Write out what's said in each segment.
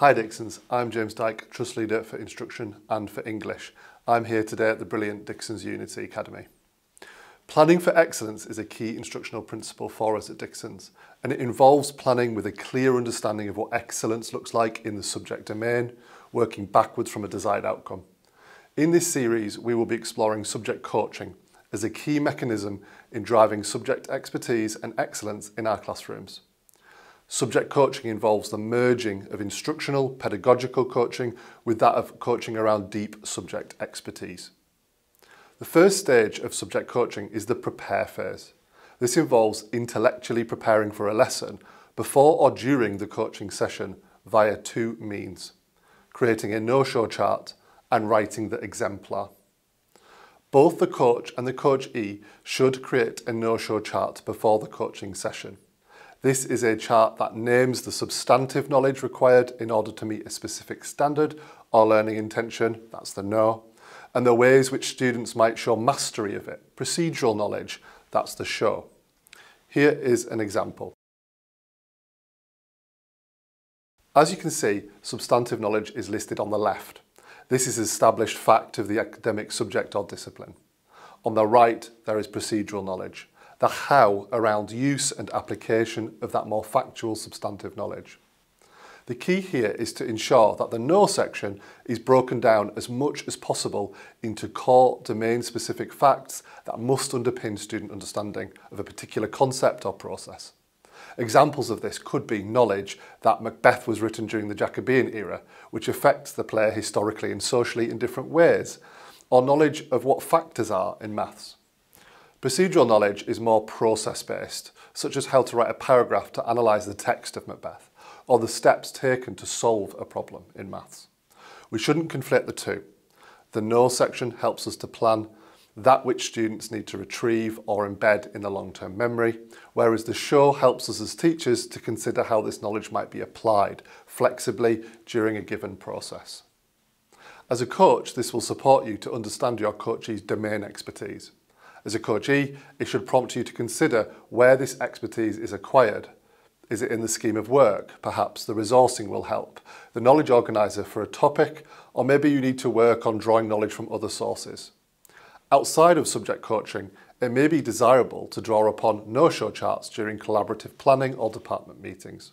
Hi Dixons, I'm James Dyke, Trust Leader for Instruction and for English. I'm here today at the brilliant Dixons Unity Academy. Planning for excellence is a key instructional principle for us at Dixons, and it involves planning with a clear understanding of what excellence looks like in the subject domain, working backwards from a desired outcome. In this series, we will be exploring subject coaching as a key mechanism in driving subject expertise and excellence in our classrooms. Subject coaching involves the merging of instructional, pedagogical coaching with that of coaching around deep subject expertise. The first stage of subject coaching is the prepare phase. This involves intellectually preparing for a lesson before or during the coaching session via two means: creating a no-show chart and writing the exemplar. Both the coach and the coachee should create a no-show chart before the coaching session. This is a chart that names the substantive knowledge required in order to meet a specific standard or learning intention, that's the no, and the ways which students might show mastery of it, procedural knowledge, that's the show. Here is an example. As you can see, substantive knowledge is listed on the left. This is established fact of the academic subject or discipline. On the right, there is procedural knowledge, the how around use and application of that more factual substantive knowledge. The key here is to ensure that the no section is broken down as much as possible into core domain-specific facts that must underpin student understanding of a particular concept or process. Examples of this could be knowledge that Macbeth was written during the Jacobean era, which affects the play historically and socially in different ways, or knowledge of what factors are in maths. Procedural knowledge is more process-based, such as how to write a paragraph to analyse the text of Macbeth, or the steps taken to solve a problem in maths. We shouldn't conflate the two. The no section helps us to plan that which students need to retrieve or embed in the long-term memory, whereas the show helps us as teachers to consider how this knowledge might be applied flexibly during a given process. As a coach, this will support you to understand your coachee's domain expertise. As a coachee, it should prompt you to consider where this expertise is acquired. Is it in the scheme of work? Perhaps the resourcing will help, the knowledge organiser for a topic, or maybe you need to work on drawing knowledge from other sources. Outside of subject coaching, it may be desirable to draw upon no-show charts during collaborative planning or department meetings.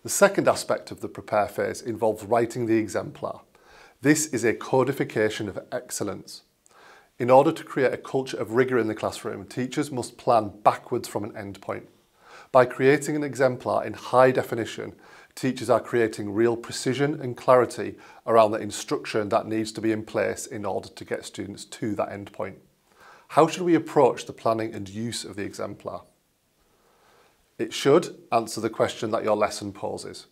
The second aspect of the prepare phase involves writing the exemplar. This is a codification of excellence. In order to create a culture of rigour in the classroom, teachers must plan backwards from an endpoint. By creating an exemplar in high definition, teachers are creating real precision and clarity around the instruction that needs to be in place in order to get students to that endpoint. How should we approach the planning and use of the exemplar? It should answer the question that your lesson poses.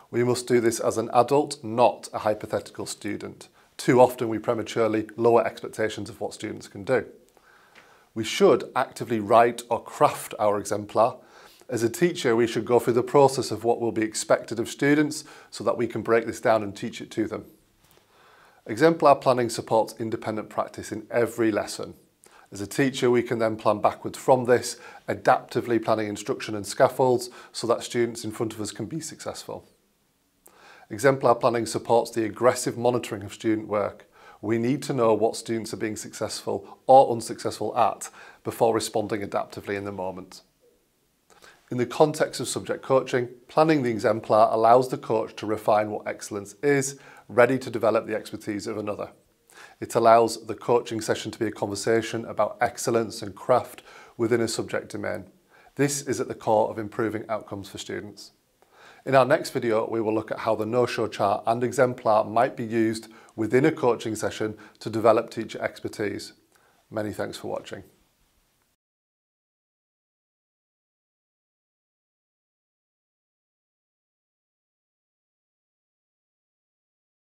We must do this as an adult, not a hypothetical student. Too often we prematurely lower expectations of what students can do. We should actively write or craft our exemplar. As a teacher, we should go through the process of what will be expected of students so that we can break this down and teach it to them. Exemplar planning supports independent practice in every lesson. As a teacher, we can then plan backwards from this, adaptively planning instruction and scaffolds so that students in front of us can be successful. Exemplar planning supports the aggressive monitoring of student work. We need to know what students are being successful or unsuccessful at before responding adaptively in the moment. In the context of subject coaching, planning the exemplar allows the coach to refine what excellence is, ready to develop the expertise of another. It allows the coaching session to be a conversation about excellence and craft within a subject domain. This is at the core of improving outcomes for students. In our next video, we will look at how the no-show chart and exemplar might be used within a coaching session to develop teacher expertise. Many thanks for watching.